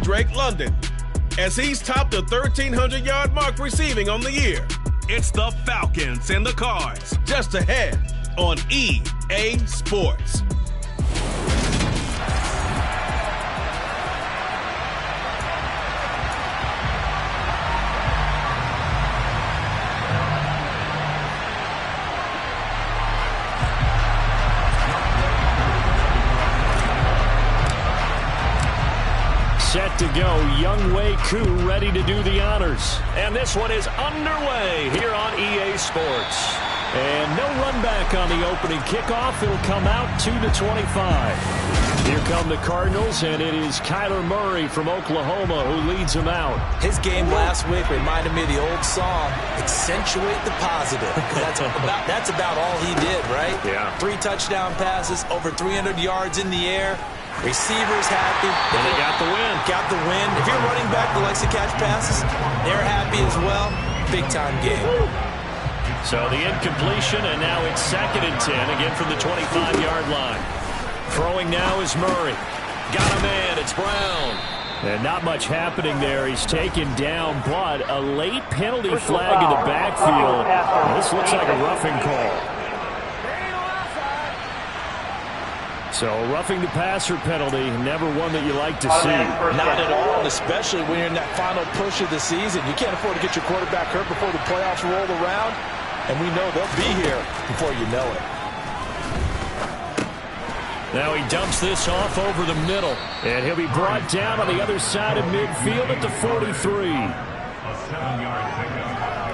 Drake London, as he's topped the 1,300-yard mark receiving on the year. It's the Falcons and the Cards, just ahead on EA Sports. Set to go, Young Wei Koo ready to do the honors. And this one is underway here on EA Sports. And no run back on the opening kickoff. It'll come out to the 25. Here come the Cardinals, and it is Kyler Murray from Oklahoma who leads them out. His game last week reminded me of the old song, Accentuate the Positive. That's about all he did, right? Yeah. 3 touchdown passes, over 300 yards in the air. Receivers happy. And they got the win. Got the win. If you're running back that likes to catch passes, they're happy as well. Big-time game. So the incompletion, and now it's 2nd and 10, again from the 25-yard line. Throwing now is Murray. Got a man. It's Brown. And not much happening there. He's taken down, but a late penalty flag in the backfield. This looks like a roughing call. So roughing the passer penalty, never one that you like to see. Not at all, and especially when you're in that final push of the season. You can't afford to get your quarterback hurt before the playoffs roll around, and we know they'll be here before you know it. Now he dumps this off over the middle, and he'll be brought down on the other side of midfield at the 43.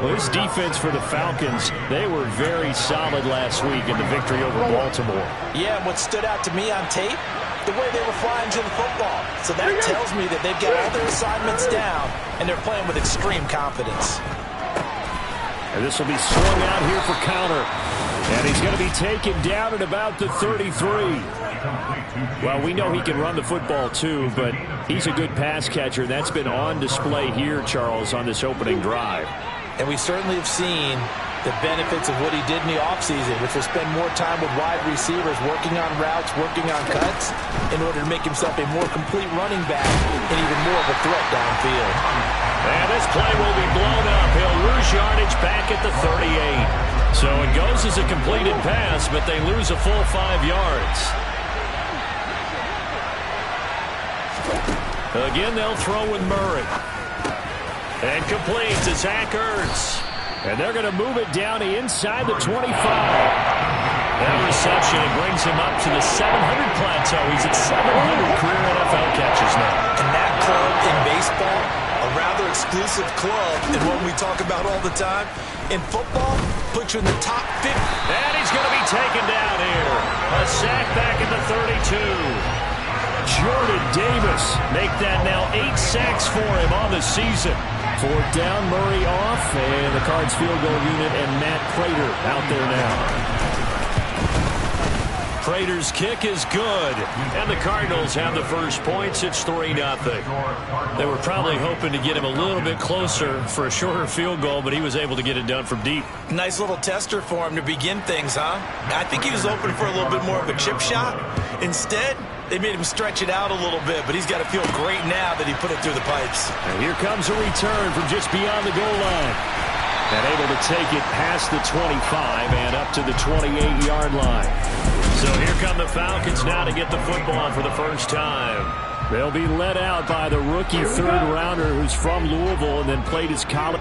Well, this defense for the Falcons, they were very solid last week in the victory over Baltimore. Yeah, and what stood out to me on tape, the way they were flying to the football. So that tells me that they've got all their assignments down, and they're playing with extreme confidence. And this will be swung out here for counter. And he's going to be taken down at about the 33. Well, we know he can run the football too, but he's a good pass catcher. That's been on display here, Charles, on this opening drive. And we certainly have seen the benefits of what he did in the offseason, which was spend more time with wide receivers, working on routes, working on cuts, in order to make himself a more complete running back and even more of a threat downfield. And this play will be blown up. He'll lose yardage back at the 38. So it goes as a completed pass, but they lose a full 5 yards. Again, they'll throw with Murray. And complete to Zach Ertz. And they're going to move it down inside the 25. That reception brings him up to the 700 plateau. He's at 700 career NFL catches now. And that club in baseball, a rather exclusive club, and one we talk about all the time. In football, put you in the top 50. And he's going to be taken down here. A sack back at the 32. Jordan Davis make that now 8 sacks for him on the season. 4th down, Murray off, and the Cards field goal unit and Matt Prater out there now. Prater's kick is good, and the Cardinals have the first points. It's 3-0. They were probably hoping to get him a little bit closer for a shorter field goal, but he was able to get it done from deep. Nice little tester for him to begin things, huh? I think he was open for a little bit more of a chip shot. Instead, they made him stretch it out a little bit, but he's got to feel great now that he put it through the pipes. And here comes a return from just beyond the goal line. And able to take it past the 25 and up to the 28-yard line. So here come the Falcons now to get the football for the first time. They'll be led out by the rookie third-rounder who's from Louisville and then played his college.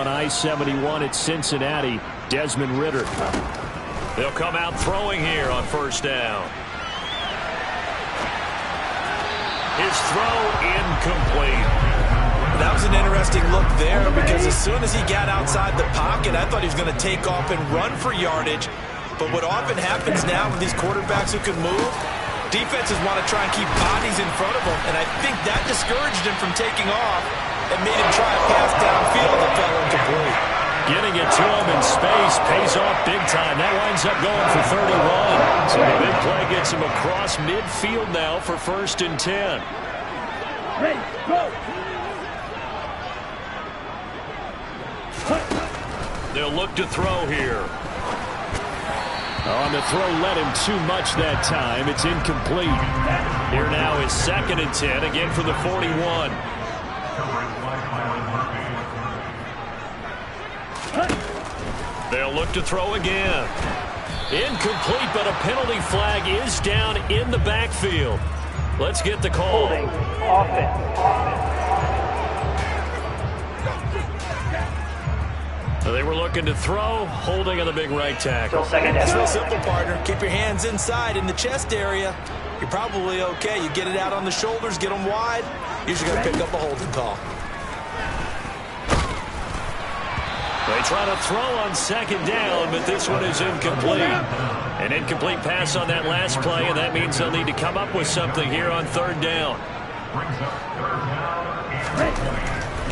on I-71 at Cincinnati, Desmond Ridder. They'll come out throwing here on first down. His throw incomplete. That was an interesting look there because as soon as he got outside the pocket, I thought he was going to take off and run for yardage. But what often happens now with these quarterbacks who can move, defenses want to try and keep bodies in front of them, and I think that discouraged him from taking off and made him try a pass downfield that fell incomplete. Getting it to him in space pays off big time. That winds up going for 31. So the big play gets him across midfield now for 1st and 10. Ready, go! They'll look to throw here. On the throw, led him too much that time. It's incomplete. Here now is 2nd and 10, again for the 41. They'll look to throw again. Incomplete, but a penalty flag is down in the backfield. Let's get the call. Holding, offense. They were looking to throw, holding on the big right tackle. It's real simple, partner. Keep your hands inside in the chest area. You're probably okay. You get it out on the shoulders, get them wide. Usually going to pick up a holding call. They try to throw on 2nd down, but this one is incomplete. An incomplete pass on that last play, and that means they'll need to come up with something here on 3rd down.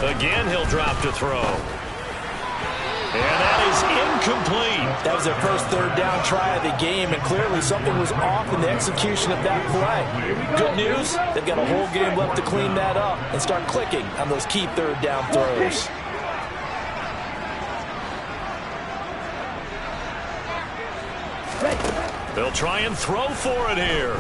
Again, he'll drop to throw. And that is incomplete. That was their first 3rd down try of the game, and clearly something was off in the execution of that play. Good news, they've got a whole game left to clean that up and start clicking on those key 3rd down throws. They'll try and throw for it here.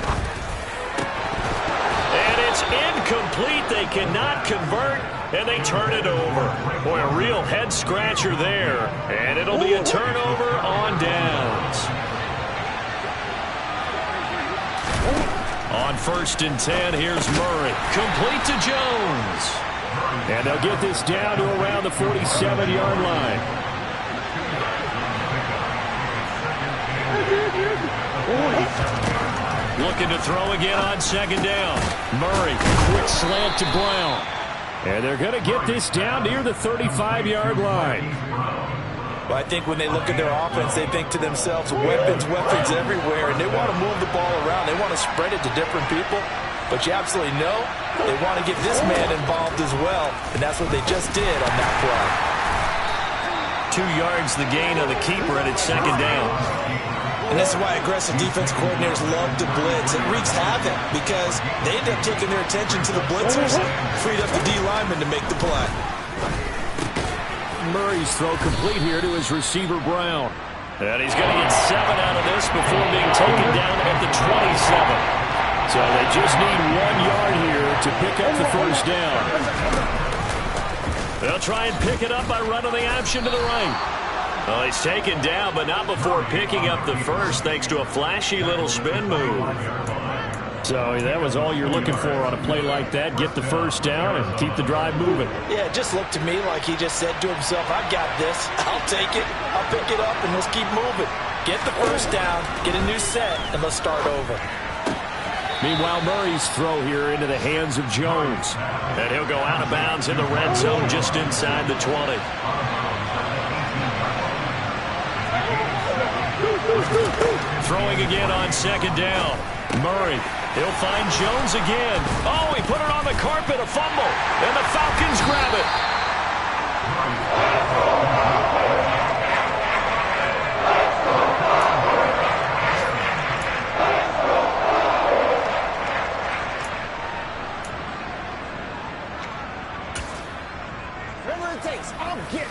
And it's incomplete. They cannot convert, and they turn it over. Boy, a real head-scratcher there. And it'll be a turnover on downs. On 1st and 10, here's Murray. Complete to Jones. And they'll get this down to around the 47-yard line. Looking to throw again on 2nd down. Murray, quick slant to Brown. And they're going to get this down near the 35-yard line. Well, I think when they look at their offense, they think to themselves, weapons everywhere, and they want to move the ball around. They want to spread it to different people. But you absolutely know they want to get this man involved as well, and that's what they just did on that play. 2 yards the gain on the keeper, and it's 2nd down. And this is why aggressive defensive coordinators love to blitz. It wreaks havoc because they end up taking their attention to the blitzers, freed up the D lineman to make the play. Murray's throw complete here to his receiver, Brown. And he's going to get 7 out of this before being taken down at the 27. So they just need 1 yard here to pick up the 1st down. They'll try and pick it up by running the option to the right. Well, he's taken down, but not before picking up the first, thanks to a flashy little spin move. So that was all you're looking for on a play like that. Get the 1st down and keep the drive moving. Yeah, it just looked to me like he just said to himself, I've got this. I'll take it. I'll pick it up, and let's keep moving. Get the 1st down, get a new set, and let's start over. Meanwhile, Murray's throw here into the hands of Jones. And he'll go out of bounds in the red zone just inside the 20. Throwing again on 2nd down. Murray, he'll find Jones again. Oh, he put it on the carpet, a fumble, and the Falcons grab it. Whatever it takes, I'll get it.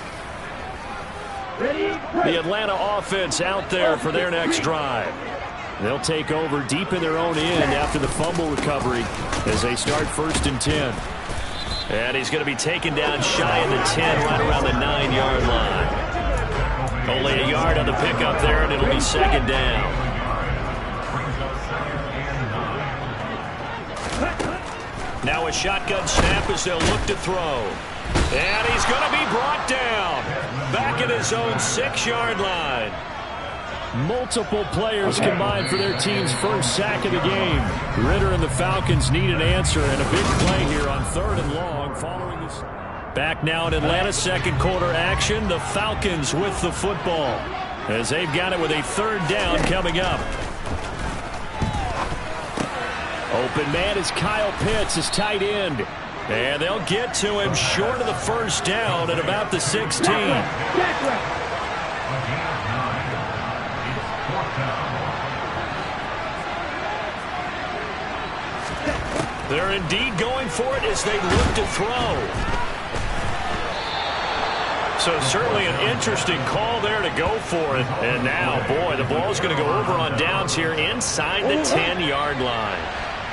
The Atlanta offense out there for their next drive. They'll take over deep in their own end after the fumble recovery as they start 1st and 10. And he's going to be taken down shy of the 10, right around the 9-yard line. Only a yard on the pickup there, and it'll be 2nd down. Now a shotgun snap as they'll look to throw. And he's going to be brought down. Back at his own 6-yard line. Multiple players combined for their team's first sack of the game. Ritter and the Falcons need an answer, and a big play here on 3rd and long following this. Back now in Atlanta's second quarter action. The Falcons with the football as they've got it with a 3rd down coming up. Open man is Kyle Pitts, his tight end. And they'll get to him short of the 1st down at about the 16. They're indeed going for it as they look to throw. So certainly an interesting call there to go for it. And now, boy, the ball's going to go over on downs here inside the 10-yard line.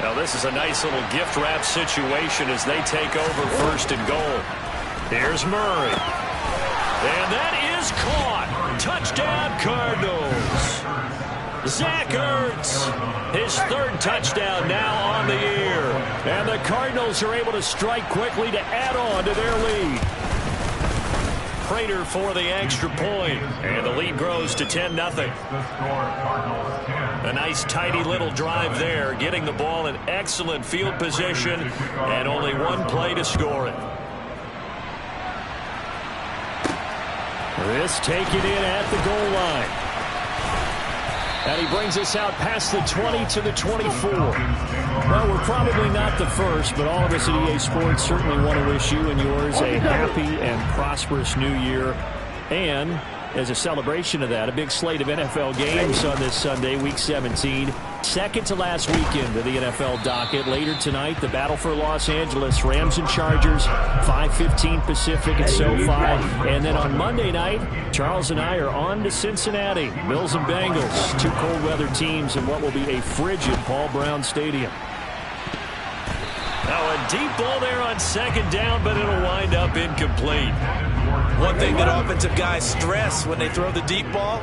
Now this is a nice little gift wrap situation as they take over 1st and goal. Here's Murray. And that is caught. Touchdown, Cardinals. Zach Ertz, his 3rd touchdown now on the year. And the Cardinals are able to strike quickly to add on to their lead. Prater for the extra point. And the lead grows to 10-0. A nice tidy little drive there, getting the ball in excellent field position and only 1 play to score it. This taken in at the goal line. And he brings us out past the 20 to the 24. Well, we're probably not the first, but all of us at EA Sports certainly want to wish you and yours a happy and prosperous new year. And as a celebration of that, a big slate of NFL games on this Sunday, Week 17. Second to last weekend of the NFL docket. Later tonight, the battle for Los Angeles, Rams and Chargers, 5:15 Pacific at SoFi. And then on Monday night, Charles and I are on to Cincinnati. Bills and Bengals, 2 cold weather teams in what will be a frigid Paul Brown Stadium. Now a deep ball there on 2nd down, but it'll wind up incomplete. One thing that offensive guys stress when they throw the deep ball,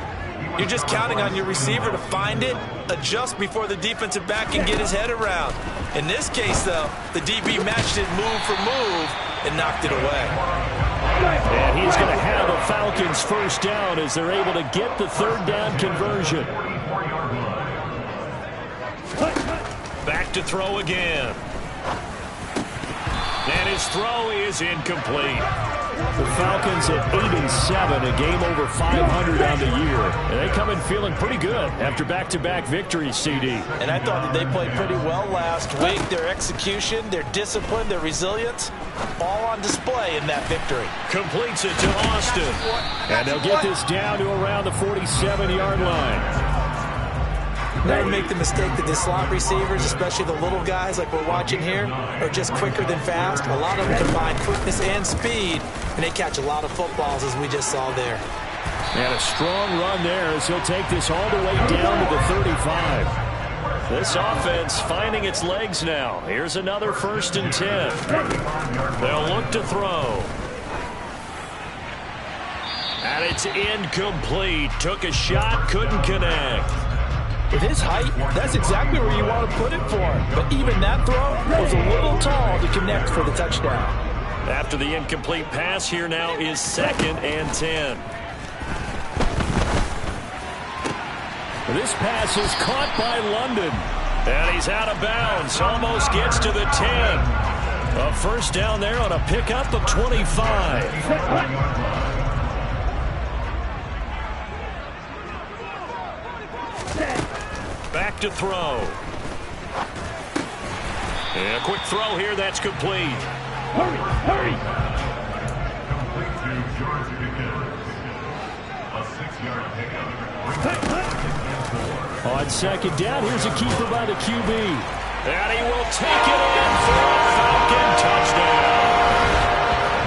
you're just counting on your receiver to find it, adjust before the defensive back can get his head around. In this case, though, the DB matched it move for move and knocked it away. And he's going to have a Falcons 1st down as they're able to get the 3rd down conversion. Back to throw again. And his throw is incomplete. The Falcons at 8-7, a game over 500 on the year. And they come in feeling pretty good after back-to-back victories, CD. And I thought that they played pretty well last week. Their execution, their discipline, their resilience, all on display in that victory. Completes it to Austin. And they'll get this down to around the 47-yard line. Never make the mistake that the slot receivers, especially the little guys like we're watching here, are just quicker than fast. A lot of them combine quickness and speed, and they catch a lot of footballs, as we just saw there. And a strong run there as he'll take this all the way down to the 35. This offense finding its legs now. Here's another 1st and 10. They'll look to throw. And it's incomplete. Took a shot, couldn't connect. With his height, that's exactly where you want to put it for him. But even that throw was a little tall to connect for the touchdown. After the incomplete pass, here now is 2nd and 10. This pass is caught by London. And he's out of bounds. Almost gets to the 10. A 1st down there on a pickup of 25. Back to throw. And a quick throw here, that's complete. Hurry, hurry. On 2nd down, here's a keeper by the QB. And he will take it in for a Falcon touchdown.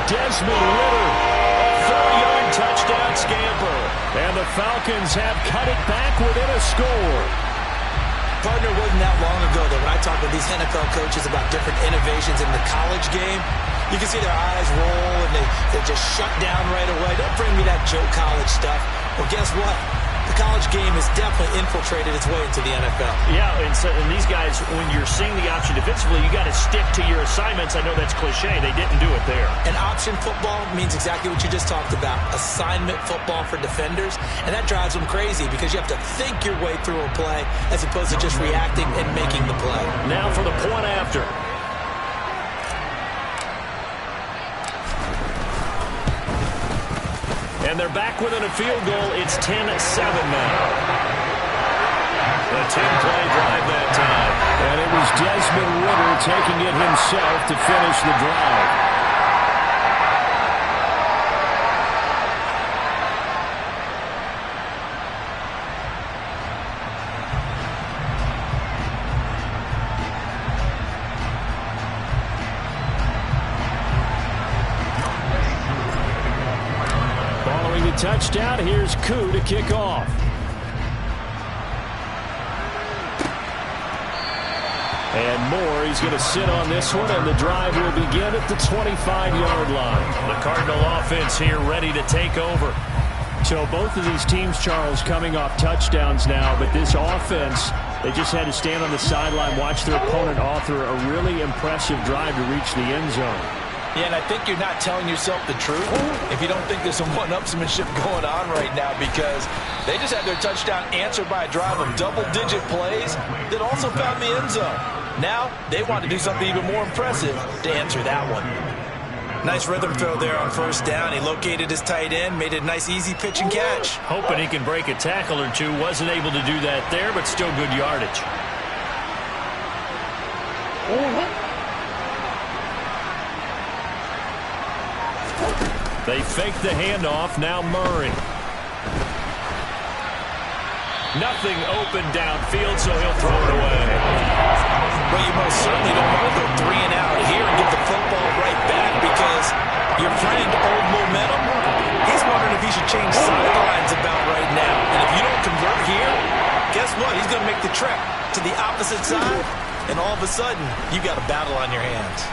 Desmond Ritter, a 4-yard touchdown scamper. And the Falcons have cut it back within a score. Partner, wasn't that long ago that when I talk with these NFL coaches about different innovations in the college game, you can see their eyes roll and they just shut down right away. Don't bring me that Joe College stuff. Well, guess what? The college game has definitely infiltrated its way into the NFL. Yeah, and these guys, when you're seeing the option defensively, you got to stick to your assignments. I know that's cliche. They didn't do it there. And option football means exactly what you just talked about, assignment football for defenders. And that drives them crazy because you have to think your way through a play as opposed to just reacting and making the play. Now for the point after. And they're back within a field goal. It's 10-7 now. A 10-play drive that time. And it was Desmond Ridder taking it himself to finish the drive. Touchdown. Here's Koo to kick off. And Moore, he's going to sit on this one, and the drive will begin at the 25-yard line. The Cardinal offense here ready to take over. So both of these teams, Charles, coming off touchdowns now, but this offense, they just had to stand on the sideline, watch their opponent author a really impressive drive to reach the end zone. Yeah, and I think you're not telling yourself the truth if you don't think there's some one-upsmanship going on right now, because they just had their touchdown answered by a drive of double-digit plays that also found the end zone. Now they want to do something even more impressive to answer that one. Nice rhythm throw there on first down. He located his tight end, made it a nice easy pitch and catch. Hoping he can break a tackle or two. Wasn't able to do that there, but still good yardage. They fake the handoff. Now Murray. Nothing open downfield, so he'll throw it away. Well, you most certainly don't want to go 3 and out here and get the football right back, because your friend, Old Momentum, he's wondering if he should change sidelines about right now. And if you don't convert here, guess what? He's going to make the trek to the opposite side, and all of a sudden, you've got a battle on your hands.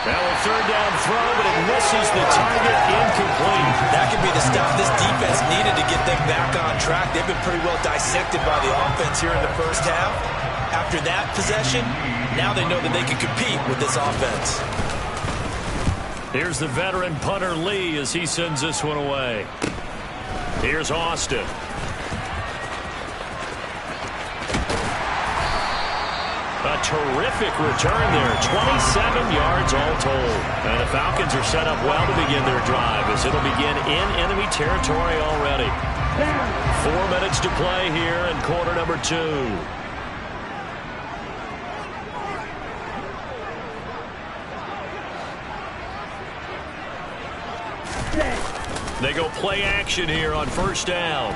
Now a third down throw, but it misses the target, incomplete. That could be the stop this defense needed to get them back on track. They've been pretty well dissected by the offense here in the first half. After that possession, now they know that they can compete with this offense. Here's the veteran punter Lee as he sends this one away. Here's Austin. A terrific return there. 27 yards all told. And the Falcons are set up well to begin their drive, as it'll begin in enemy territory already. 4 minutes to play here in quarter number 2. They go play action here on first down.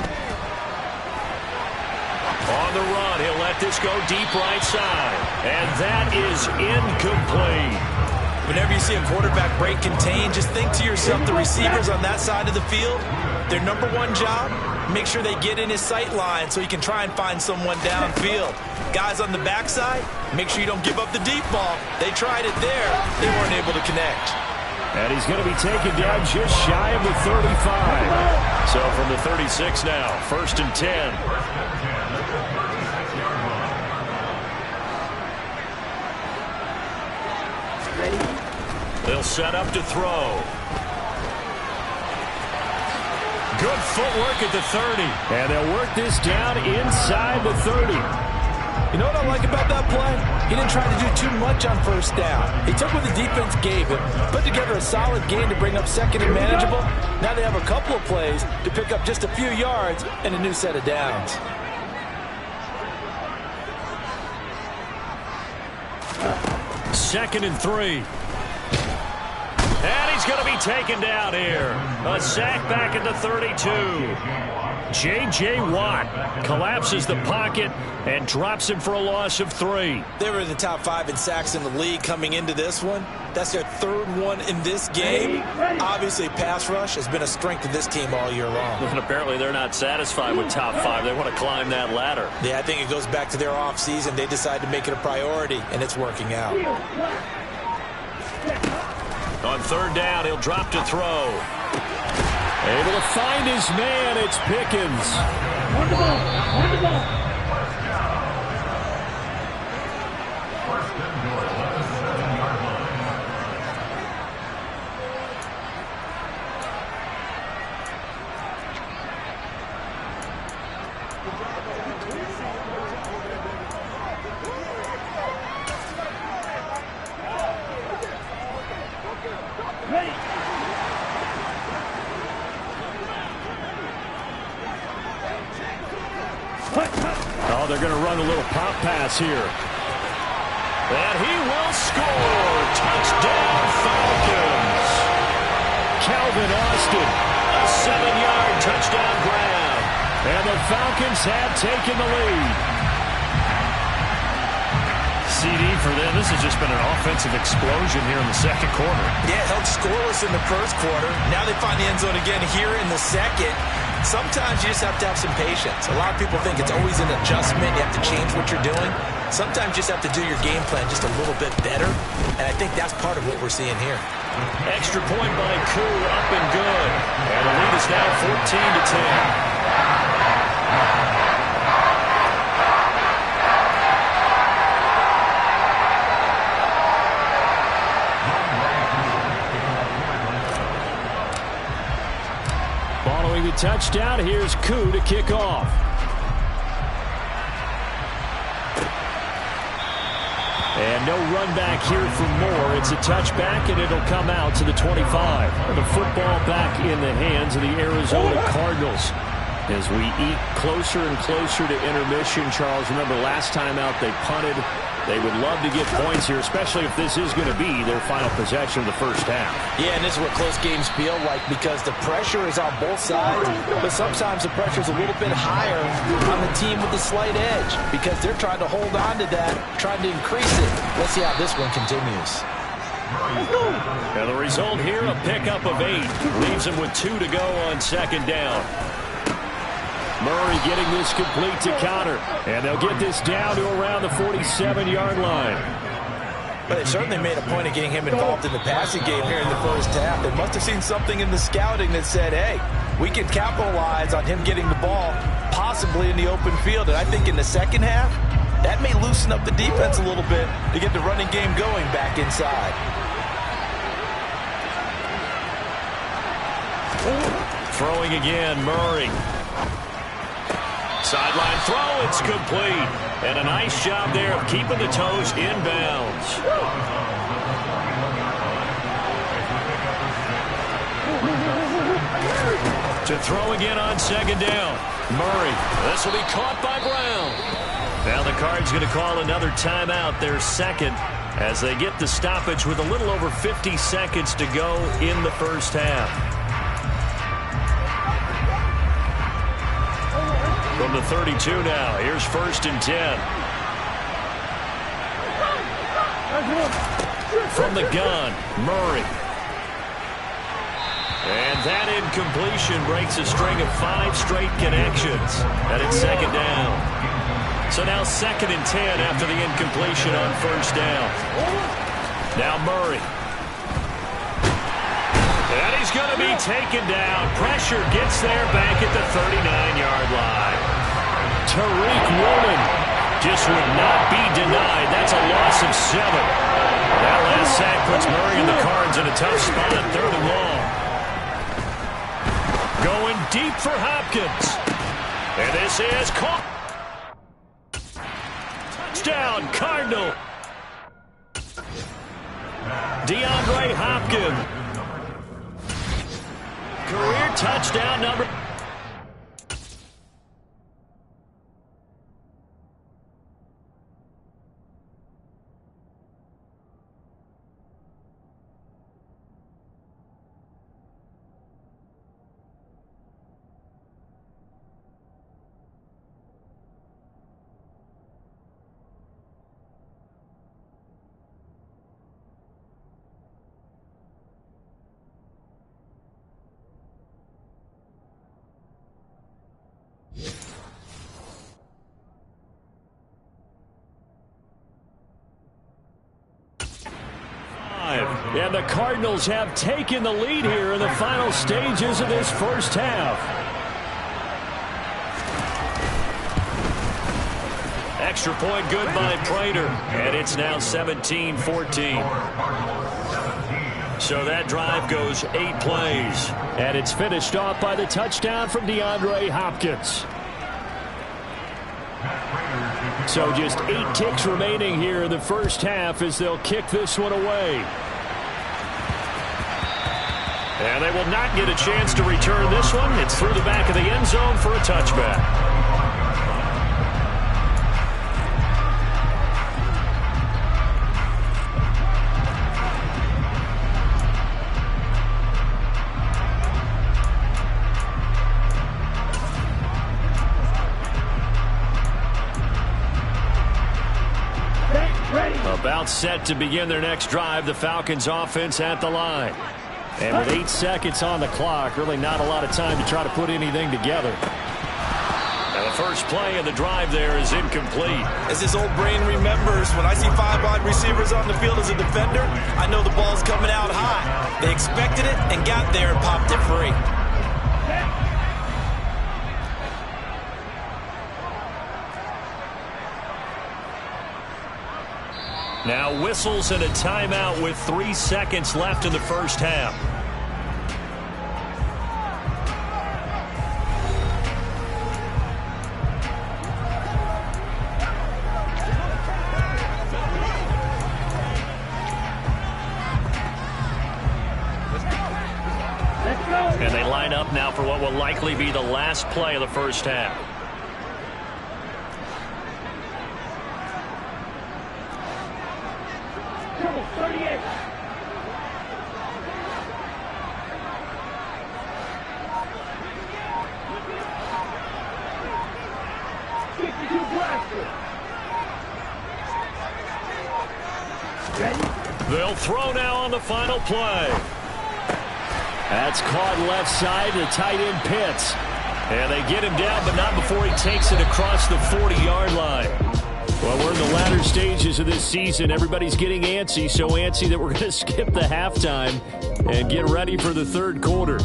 On the run, he'll let this go deep right side. And that is incomplete. Whenever you see a quarterback break contain, just think to yourself, the receivers on that side of the field, their number one job, make sure they get in his sight line so he can try and find someone downfield. Guys on the backside, make sure you don't give up the deep ball. They tried it there. They weren't able to connect. And he's going to be taken down just shy of the 35. So from the 36 now, 1st and 10. They'll set up to throw. Good footwork at the 30. And they'll work this down inside the 30. You know what I like about that play? He didn't try to do too much on first down. He took what the defense gave him, put together a solid game to bring up second and manageable. Now they have a couple of plays to pick up just a few yards and a new set of downs. Second and 3. And he's going to be taken down here. A sack back at the 32. J.J. Watt collapses the pocket and drops him for a loss of 3. They were in the top 5 in sacks in the league coming into this one. That's their 3rd one in this game. Obviously, pass rush has been a strength of this team all year long. And apparently they're not satisfied with top 5. They want to climb that ladder. Yeah, I think it goes back to their offseason. They decided to make it a priority, and it's working out. On 3rd down, he'll drop to throw. Able to find his man. It's Pickens. On the ball. On the ball. Oh, they're going to run a little pop pass here. And he will score. Touchdown, Falcons. Calvin Austin, a 7-yard touchdown grab. And the Falcons have taken the lead. CD for them, this has just been an offensive explosion here in the second quarter. Yeah, held scoreless in the first quarter. Now they find the end zone again here in the second. Sometimes you just have to have some patience. A lot of people think it's always an adjustment. You have to change what you're doing. Sometimes you just have to do your game plan just a little bit better. And I think that's part of what we're seeing here. Extra point by Koo, up and good. And the lead is now 14-10. Following the touchdown, here's Koo to kick off. And no run back here for Moore. It's a touchback, and it'll come out to the 25. The football back in the hands of the Arizona Cardinals. As we eat closer and closer to intermission, Charles, remember last time out they punted. They would love to get points here, especially if this is going to be their final possession of the first half. Yeah, and this is what close games feel like because the pressure is on both sides, but sometimes the pressure is a little bit higher on the team with the slight edge because they're trying to hold on to that, trying to increase it. Let's see how this one continues. And the result here, a pickup of 8. Leaves them with 2 to go on second down. Murray getting this complete to Connor. And they'll get this down to around the 47-yard line. But they certainly made a point of getting him involved in the passing game here in the first half. They must have seen something in the scouting that said, hey, we can capitalize on him getting the ball possibly in the open field. And I think in the second half, that may loosen up the defense a little bit to get the running game going back inside. Throwing again, Murray. Sideline throw, it's complete. And a nice job there of keeping the toes inbounds. To throw again on second down. Murray, this will be caught by Brown. Now the Cards going to call another timeout, their second, as they get the stoppage with a little over 50 seconds to go in the first half. From the 32 now, here's 1st and 10. From the gun, Murray. And that incompletion breaks a string of 5 straight connections. And it's second down. So now 2nd and 10 after the incompletion on first down. Now Murray. And he's going to be taken down. Pressure gets there back at the 39-yard line. Tariq Woolen just would not be denied. That's a loss of 7. That last sack puts Murray and the Cards in a tough spot, 3rd and long. Going deep for Hopkins. And this is caught. Touchdown, Cardinal. DeAndre Hopkins. Career touchdown number. And the Cardinals have taken the lead here in the final stages of this first half. Extra point good by Prater. And it's now 17-14. So that drive goes 8 plays. And it's finished off by the touchdown from DeAndre Hopkins. So just 8 ticks remaining here in the first half as they'll kick this one away. And they will not get a chance to return this one. It's through the back of the end zone for a touchback. About set to begin their next drive, the Falcons offense at the line. And with 8 seconds on the clock, really not a lot of time to try to put anything together. And the first play of the drive there is incomplete. As his old brain remembers, when I see 5 wide receivers on the field as a defender, I know the ball's coming out high. They expected it and got there and popped it free. Now whistles and a timeout with 3 seconds left in the first half. And they line up now for what will likely be the last play of the first half. They'll throw now on the final play. That's caught left side. The tight end Pitts. And they get him down, but not before he takes it across the 40-yard line. Well, we're in the latter stages of this season. Everybody's getting antsy, so antsy that we're going to skip the halftime and get ready for the third quarter.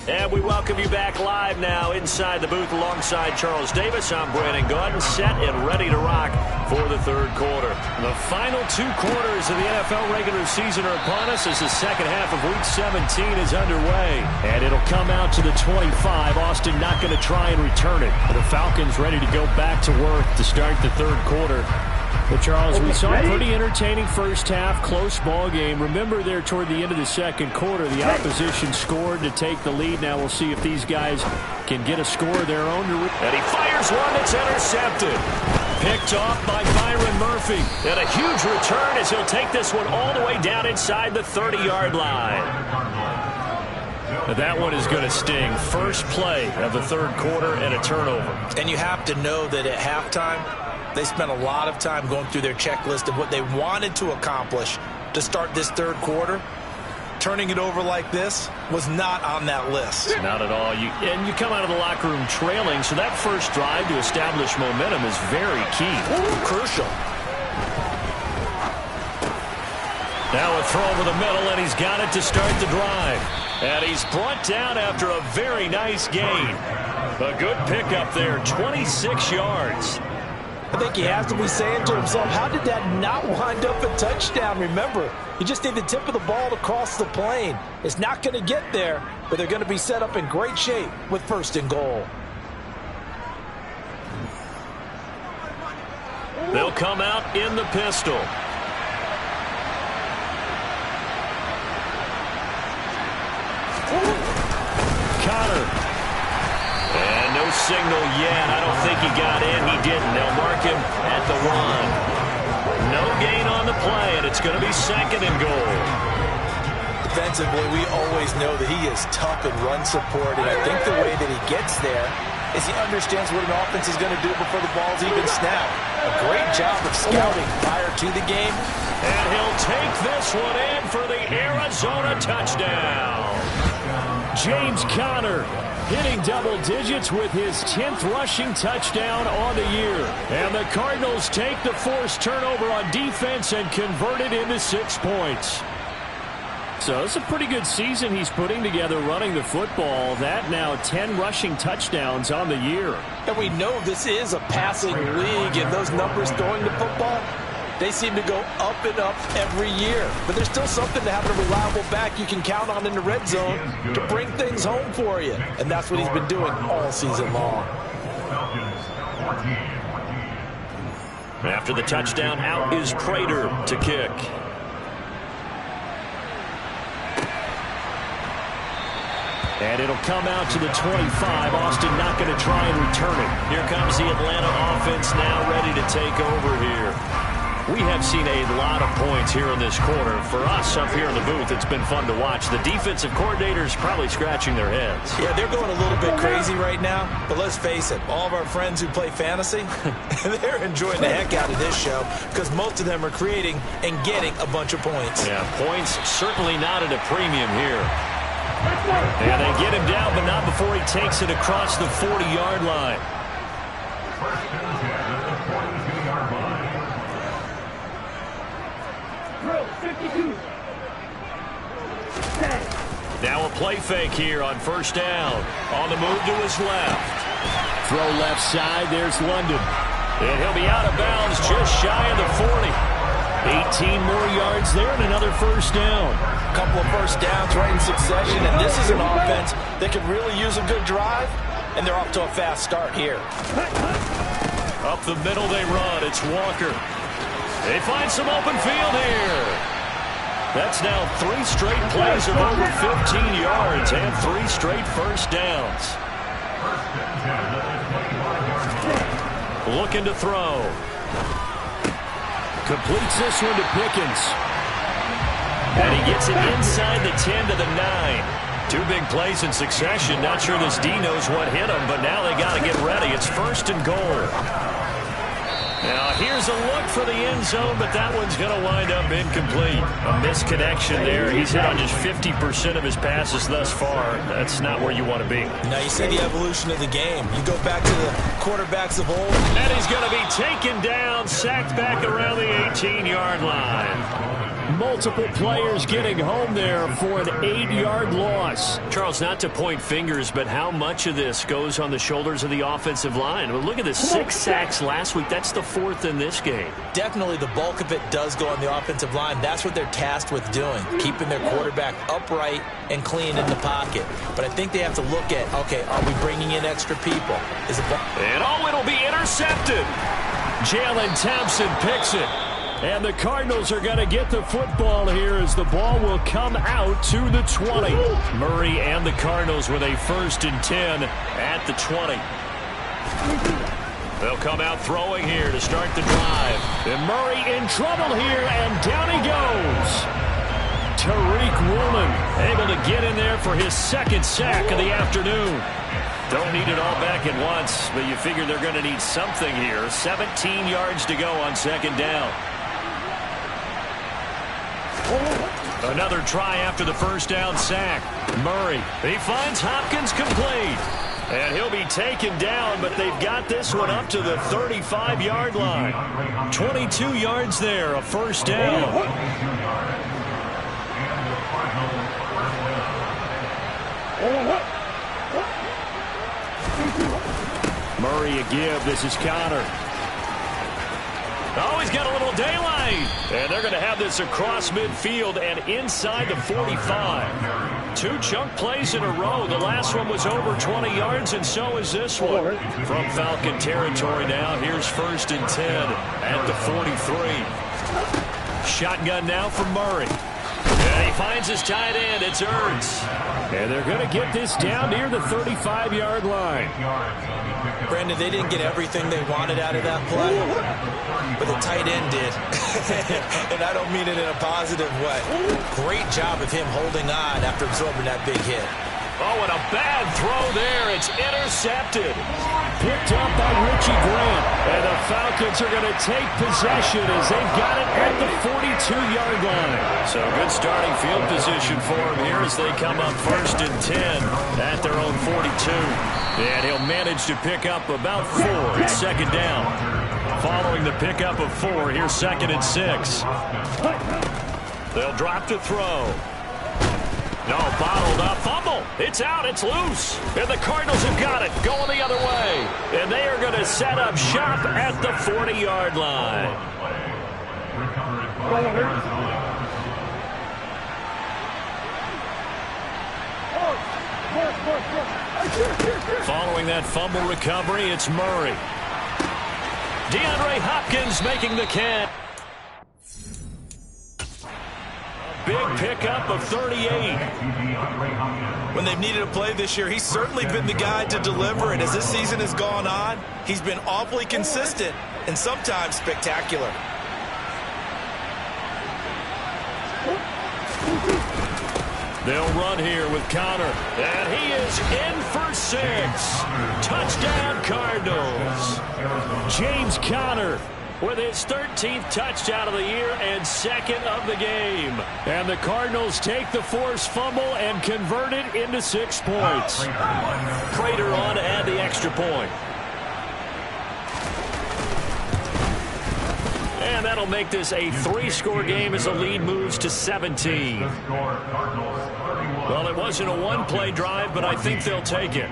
And we welcome you back live now inside the booth alongside Charles Davis. I'm Brandon Gaudin, set and ready to rock for the third quarter. The final 2 quarters of the NFL regular season are upon us as the second half of Week 17 is underway. And it'll come out to the 25. Austin not going to try and return it. The Falcons ready to go back to work to start the third quarter. But, Charles, we saw a pretty entertaining first half, close ball game. Remember there toward the end of the second quarter, the opposition scored to take the lead. Now we'll see if these guys can get a score of their own. And he fires one that's intercepted. Picked off by Byron Murphy. And a huge return as he'll take this one all the way down inside the 30-yard line. That one is going to sting. First play of the third quarter and a turnover. And you have to know that at halftime, they spent a lot of time going through their checklist of what they wanted to accomplish to start this third quarter. Turning it over like this was not on that list. Not at all. And you come out of the locker room trailing, so that first drive to establish momentum is very key. Crucial. Now a throw over the middle, and he's got it to start the drive. And he's brought down after a very nice gain. A good pickup there, 26 yards. I think he has to be saying to himself, how did that not wind up a touchdown? Remember, you just need the tip of the ball to cross the plane. It's not going to get there, but they're going to be set up in great shape with 1st and goal. They'll come out in the pistol. Connor. And no signal yet. I don't think he got in. He didn't. They'll mark him at the 1. No gain on the play, and it's going to be 2nd and goal. Defensively, we always know that he is tough in run support, and I think the way that he gets there is he understands what an offense is going to do before the ball's even snapped. A great job of scouting prior to the game. And he'll take this one in for the Arizona touchdown. James Conner hitting double digits with his 10th rushing touchdown on the year. And the Cardinals take the forced turnover on defense and convert it into 6 points. So it's a pretty good season he's putting together running the football. That now 10 rushing touchdowns on the year. And we know this is a passing league, and those numbers throwing the football, they seem to go up and up every year. But there's still something to having a reliable back you can count on in the red zone to bring things home for you. And that's what he's been doing all season long. After the touchdown, out is Prater to kick. And it'll come out to the 25. Austin not going to try and return it. Here comes the Atlanta offense now ready to take over here. We have seen a lot of points here in this quarter. For us up here in the booth, it's been fun to watch. The defensive coordinators probably scratching their heads. Yeah, they're going a little bit crazy right now. But let's face it, all of our friends who play fantasy, they're enjoying the heck out of this show because most of them are creating and getting a bunch of points. Yeah, points certainly not at a premium here. And they get him down, but not before he takes it across the 40-yard line. Now a play fake here on first down. On the move to his left. Throw left side, there's London. And he'll be out of bounds just shy of the 40. 18 more yards there and another first down. A couple of first downs right in succession, and this is an offense that could really use a good drive, and they're off to a fast start here. Up the middle they run. It's Walker. They find some open field here. That's now 3 straight plays of over 15 yards and 3 straight first downs. Looking to throw. Completes this one to Pickens. And he gets it inside the 10 to the 9. 2 big plays in succession. Not sure this D knows what hit him, but now they got to get ready. It's first and goal. Now here's a look for the end zone, but that one's going to wind up incomplete. A misconnection there. He's hit on just 50% of his passes thus far. That's not where you want to be. Now you see the evolution of the game. You go back to the quarterbacks of old. And he's going to be taken down, sacked back around the 18-yard line. Multiple players getting home there for an 8-yard loss. Charles, not to point fingers, but how much of this goes on the shoulders of the offensive line? Well, look at the 6 sacks last week. That's the 4th in this game. Definitely the bulk of it does go on the offensive line. That's what they're tasked with doing, keeping their quarterback upright and clean in the pocket. But I think they have to look at, okay, are we bringing in extra people? And it'll be intercepted. Jalen Thompson picks it. And the Cardinals are going to get the football here as the ball will come out to the 20. Murray and the Cardinals with a 1st and 10 at the 20. They'll come out throwing here to start the drive. And Murray in trouble here, and down he goes. Tariq Woolen able to get in there for his 2nd sack of the afternoon. Don't need it all back at once, but you figure they're going to need something here. 17 yards to go on 2nd down. Another try after the 1st down sack. Murray, he finds Hopkins complete. And he'll be taken down, but they've got this one up to the 35-yard line. 22 yards there, a 1st down. Murray a give. This is Connor. Oh, he's got a little daylight. And they're going to have this across midfield and inside the 45. 2 chunk plays in a row. The last one was over 20 yards, and so is this one. From Falcon territory now, here's 1st and 10 at the 43. Shotgun now from Murray. And he finds his tight end. It's Ertz. And they're going to get this down near the 35-yard line. Brandon, they didn't get everything they wanted out of that play, but the tight end did. And I don't mean it in a positive way. Great job of him holding on after absorbing that big hit. Oh, and a bad throw there. It's intercepted. picked up by Richie Grant. And the Falcons are going to take possession as they've got it at the 42-yard line. So good starting field position for him here as they come up 1st and 10 at their own 42. And he'll manage to pick up about 4. It's 2nd down. Following the pickup of 4, here's 2nd and 6. They'll drop to throw. No, bottled up, fumble. It's out, it's loose. And the Cardinals have got it, going the other way. And they are going to set up shop at the 40-yard line. Following that fumble recovery, it's Murray. DeAndre Hopkins making the catch. Big pickup of 38. When they've needed a play this year, he's certainly been the guy to deliver it. As this season has gone on, he's been awfully consistent and sometimes spectacular. They'll run here with Connor. And he is in for 6. Touchdown, Cardinals. James Conner with his 13th touchdown of the year and 2nd of the game. And the Cardinals take the forced fumble and convert it into 6 points. Prater on to add the extra point. And that'll make this a 3-score game as the lead moves to 17. Well, it wasn't a 1-play drive, but I think they'll take it.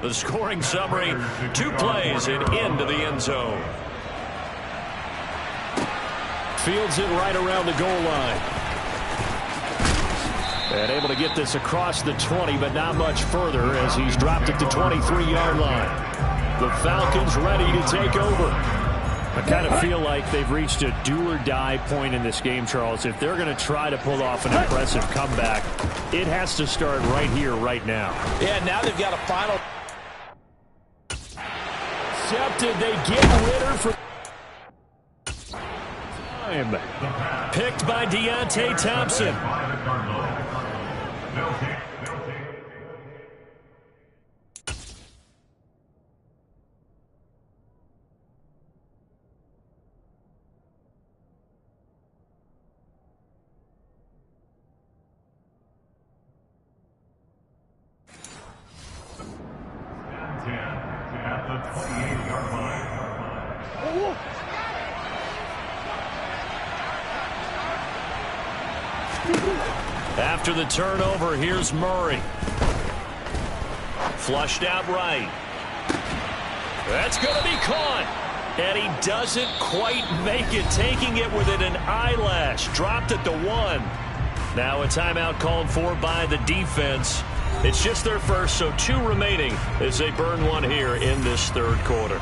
The scoring summary, 2 plays and into the end zone. Fields it right around the goal line. And able to get this across the 20, but not much further as he's dropped at the 23-yard line. The Falcons ready to take over. I kind of feel like they've reached a do-or-die point in this game, Charles. If they're going to try to pull off an impressive comeback, it has to start right here, right now. Yeah, now they've got a final. Accepted. They get Ritter for time. Picked by Deontay Thompson. After the turnover, here's Murray. Flushed out right. That's going to be caught. And he doesn't quite make it, taking it within an eyelash. Dropped at the 1. Now a timeout called for by the defense. It's just their first, so 2 remaining as they burn 1 here in this 3rd quarter.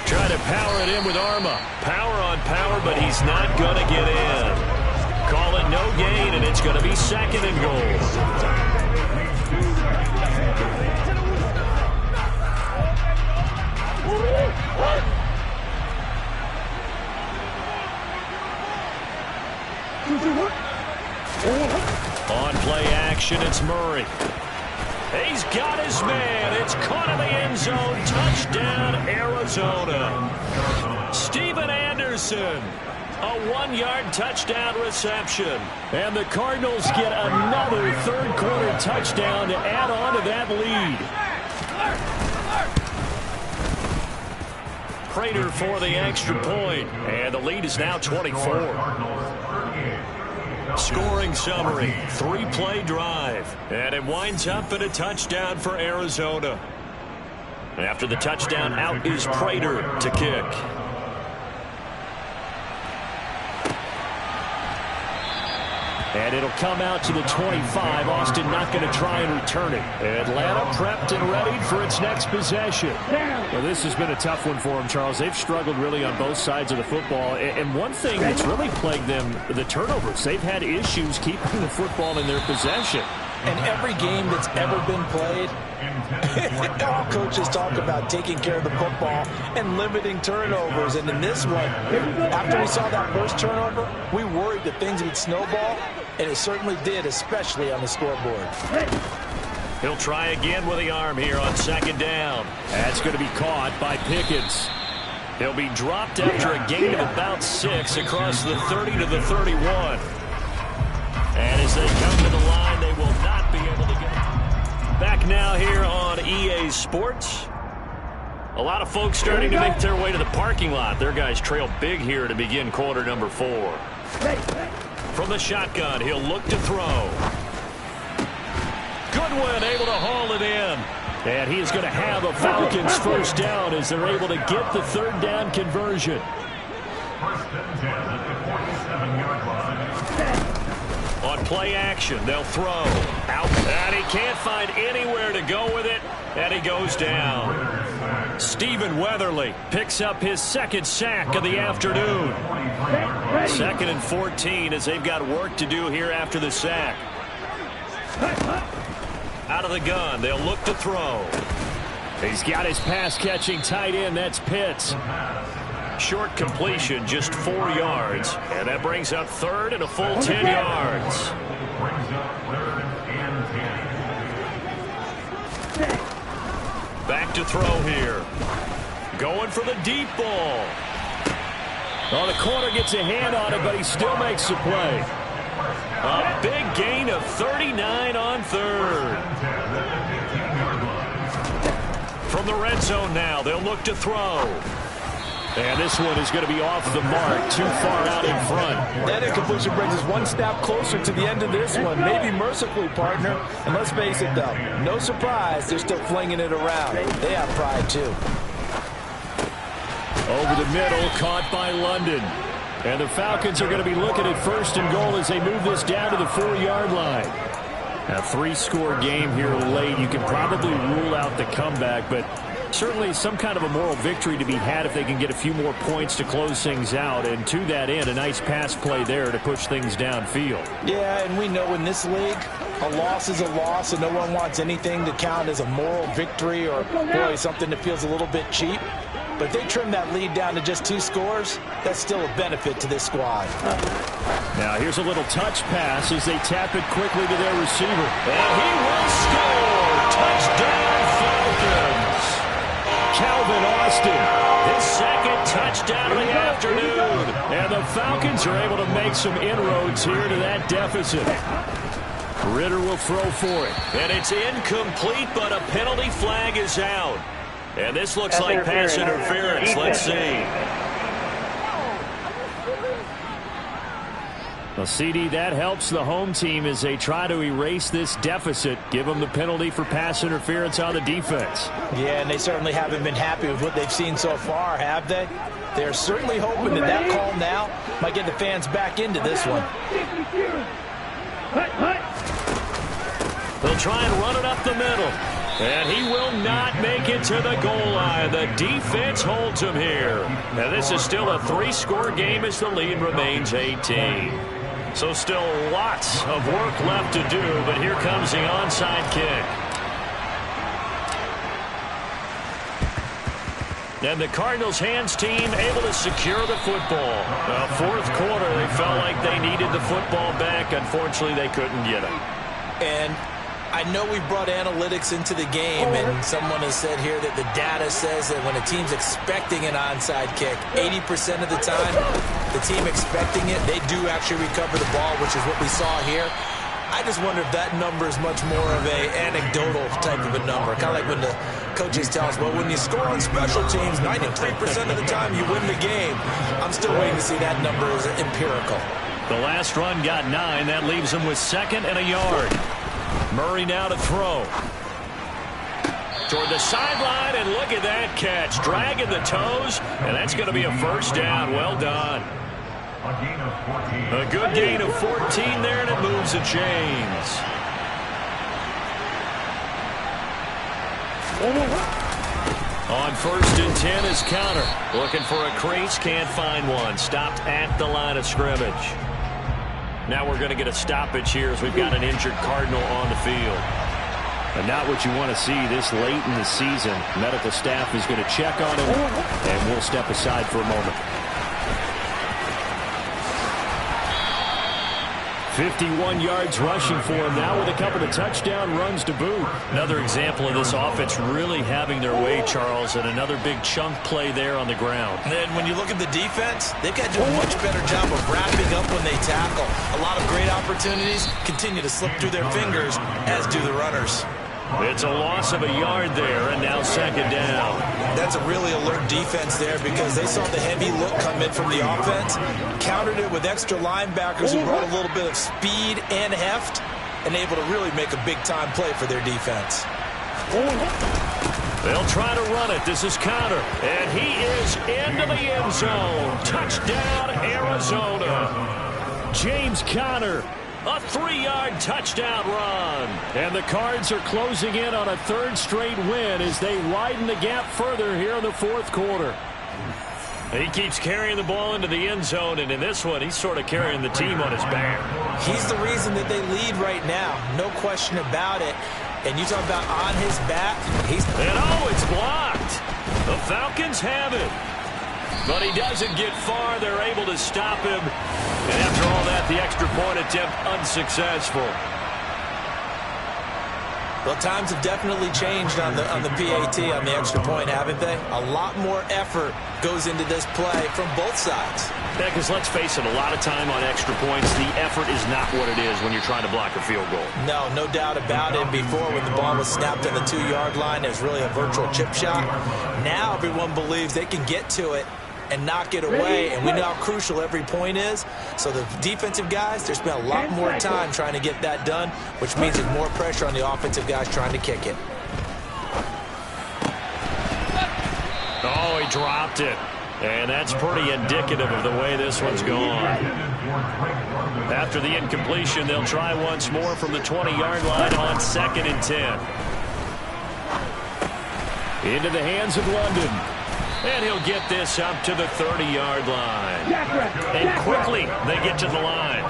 Try to power it in with Arma. Power on power, but he's not going to get in. Call it no gain, and it's going to be 2nd and goal. On play action, it's Murray. He's got his man. It's caught in the end zone. Touchdown, Arizona. Steven Anderson. A 1-yard touchdown reception. And the Cardinals get another 3rd quarter touchdown to add on to that lead. Prater for the extra point. And the lead is now 24. Scoring summary, 3-play drive. And it winds up in a touchdown for Arizona. After the touchdown, out is Prater to kick. And it'll come out to the 25. Austin not going to try and return it. Atlanta prepped and ready for its next possession. Well, this has been a tough one for them, Charles. They've struggled really on both sides of the football. And one thing that's really plagued them, the turnovers. They've had issues keeping the football in their possession. And every game that's ever been played, all coaches talk about taking care of the football and limiting turnovers. And in this one, after we saw that first turnover, we worried that things would snowball. and it certainly did, especially on the scoreboard. He'll try again with the arm here on second down. That's going to be caught by Pickens. He'll be dropped after a gain of about 6 across the 30 to the 31. And as they come to the line, they will not be able to get it. Back now here on EA Sports. A lot of folks starting to make their way to the parking lot. Their guys trail big here to begin quarter number 4. From the shotgun, he'll look to throw. Goodwin able to haul it in. And he is going to have a Falcons first down as they're able to get the third down conversion. On play action, they'll throw. Out. And he can't find anywhere to go with it. And he goes down. Stephen Weatherly picks up his second sack of the afternoon. 2nd and 14 as they've got work to do here after the sack. Out of the gun, they'll look to throw. He's got his pass-catching tight end. That's Pitts. Short completion, just 4 yards. And that brings up third and a full 10 yards. Back to throw here. Going for the deep ball. Oh, the corner gets a hand on it, but he still makes the play. A big gain of 39 on third. From the red zone now, they'll look to throw. And this one is going to be off the mark, too far out in front. That incompletion brings us one step closer to the end of this one. Maybe mercifully, partner. And let's face it, though, no surprise, they're still flinging it around. They have pride, too. Over the middle, caught by London. And the Falcons are going to be looking at first and goal as they move this down to the 4-yard line. A 3-score game here late. You can probably rule out the comeback, but certainly some kind of a moral victory to be had if they can get a few more points to close things out. And to that end, a nice pass play there to push things downfield. Yeah, and we know in this league, a loss is a loss, and no one wants anything to count as a moral victory or, boy, something that feels a little bit cheap. But if they trim that lead down to just 2 scores, that's still a benefit to this squad. Now here's a little touch pass as they tap it quickly to their receiver. And he will score! Touchdown Falcons! Calvin Austin, his second touchdown of the afternoon. And the Falcons are able to make some inroads here to that deficit. Ritter will throw for it. And it's incomplete, but a penalty flag is out. And this looks like pass interference. Let's see. Well, CD, that helps the home team as they try to erase this deficit. Give them the penalty for pass interference on the defense. Yeah, and they certainly haven't been happy with what they've seen so far, have they? They're certainly hoping that that call now might get the fans back into this one. They'll try and run it up the middle. And he will not make it to the goal line. The defense holds him here. And this is still a 3-score game as the lead remains 18. So still lots of work left to do, but here comes the onside kick. And the Cardinals hands team able to secure the football. Fourth quarter, they felt like they needed the football back. Unfortunately, they couldn't get it. And I know we brought analytics into the game, and someone has said here that the data says that when a team's expecting an onside kick, 80% of the time, the team expecting it, they do actually recover the ball, which is what we saw here. I just wonder if that number is much more of a anecdotal type of a number. Kind of like when the coaches tell us, well, when you score on special teams, 93% of the time you win the game. I'm still waiting to see that number as empirical. The last run got 9. That leaves them with 2nd and a yard. Murray now to throw. Toward the sideline, and look at that catch. Dragging the toes, and that's going to be a first down. Well done. A good gain of 14 there, and it moves the chains. On 1st and 10 is counter. Looking for a crease, can't find one. Stopped at the line of scrimmage. Now we're going to get a stoppage here as we've got an injured Cardinal on the field. And not what you want to see this late in the season. Medical staff is going to check on him, and we'll step aside for a moment. 51 yards rushing for him now with a couple of touchdown runs to boot. Another example of this offense really having their way, Charles, and another big chunk play there on the ground. And when you look at the defense, they've got to do a much better job of wrapping up when they tackle. A lot of great opportunities continue to slip through their fingers, as do the runners. It's a loss of a yard there, and now second down. That's a really alert defense there because they saw the heavy look come in from the offense, countered it with extra linebackers who brought a little bit of speed and heft, and able to really make a big-time play for their defense. They'll try to run it. This is Conner, and he is into the end zone. Touchdown, Arizona. James Conner. A 3-yard touchdown run. And the Cards are closing in on a third straight win as they widen the gap further here in the fourth quarter. He keeps carrying the ball into the end zone, and in this one, he's sort of carrying the team on his back. He's the reason that they lead right now. No question about it. And you talk about on his back. And it's blocked. The Falcons have it. But he doesn't get far. They're able to stop him. And after all that, the extra point attempt unsuccessful. Well, times have definitely changed on the PAT, on the extra point, haven't they? A lot more effort goes into this play from both sides. Yeah, because let's face it, a lot of time on extra points, the effort is not what it is when you're trying to block a field goal. No doubt about it. Before, when the ball was snapped on the 2-yard line, there's really a virtual chip shot. Now everyone believes they can get to it and knock it away, and we know how crucial every point is. So the defensive guys, they spent a lot more time trying to get that done, which means there's more pressure on the offensive guys trying to kick it. Oh, he dropped it. And that's pretty indicative of the way this one's gone. After the incompletion, they'll try once more from the 20-yard line on 2nd and 10. Into the hands of London. And he'll get this up to the 30-yard line. And quickly, they get to the line.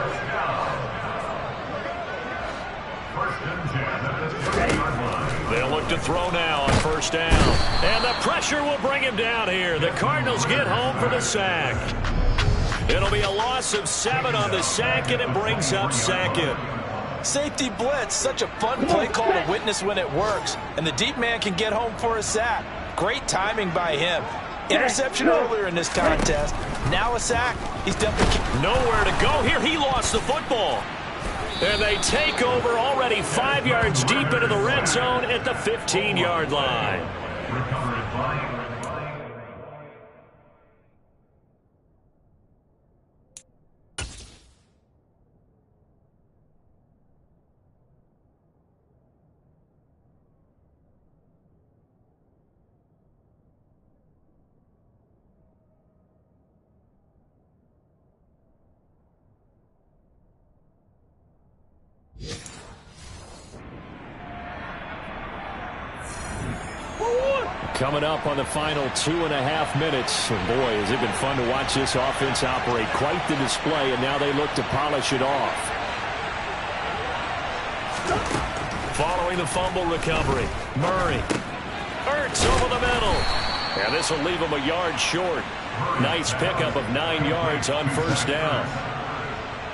They'll look to throw now on first down. And the pressure will bring him down here. The Cardinals get home for the sack. It'll be a loss of 7 on the sack, and it brings up 2nd. Safety blitz, such a fun play call to witness when it works. And the deep man can get home for a sack. Great timing by him. Interception earlier in this contest. Now a sack. He's definitely nowhere to go here. He lost the football. And they take over already 5 yards deep into the red zone at the 15-yard line. Coming up on the final 2.5 minutes. And boy, has it been fun to watch this offense operate. Quite the display, and now they look to polish it off. Following the fumble recovery, Murray. Ertz over the middle. And this will leave him a yard short. Nice pickup of 9 yards on first down.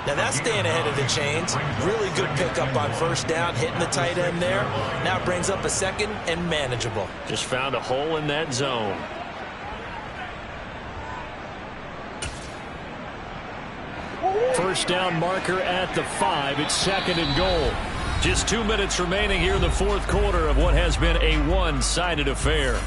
Now that's staying ahead of the chains. Really good pickup on first down, hitting the tight end there. Now brings up a 2nd and manageable. Just found a hole in that zone. First down marker at the 5. It's 2nd and goal. Just 2 minutes remaining here in the fourth quarter of what has been a one-sided affair.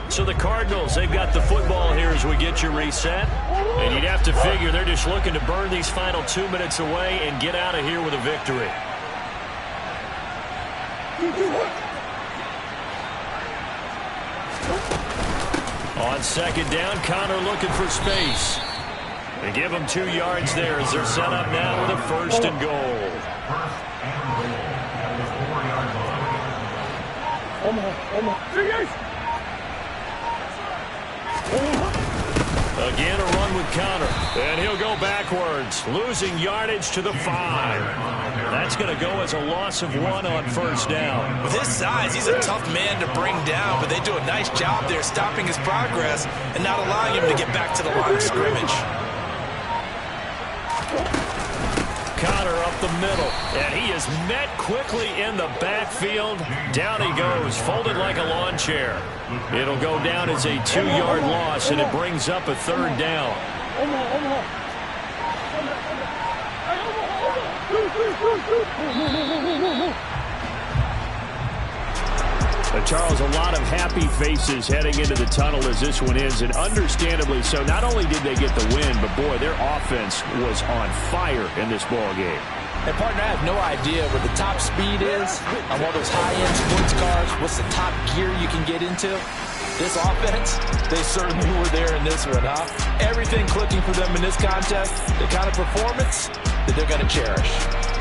So the Cardinals, they've got the football here as we get you reset. And you'd have to figure they're just looking to burn these final 2 minutes away and get out of here with a victory. On second down, Conner looking for space. They give him 2 yards there as they're set up now with a 1st and goal. Again, a run with Conner. And he'll go backwards, losing yardage to the 5. That's going to go as a loss of 1 on first down. With his size, he's a tough man to bring down, but they do a nice job there stopping his progress and not allowing him to get back to the line of scrimmage. up the middle. And he is met quickly in the backfield. Down he goes, folded like a lawn chair. It'll go down as a 2-yard loss, and it brings up a 3rd down. But Charles, a lot of happy faces heading into the tunnel as this one ends, and understandably so. Not only did they get the win, but boy, their offense was on fire in this ball game. And partner, I have no idea what the top speed is on one of those high-end sports cars. What's the top gear you can get into? This offense, they certainly were there in this one, huh? Everything clicking for them in this contest, the kind of performance that they're going to cherish.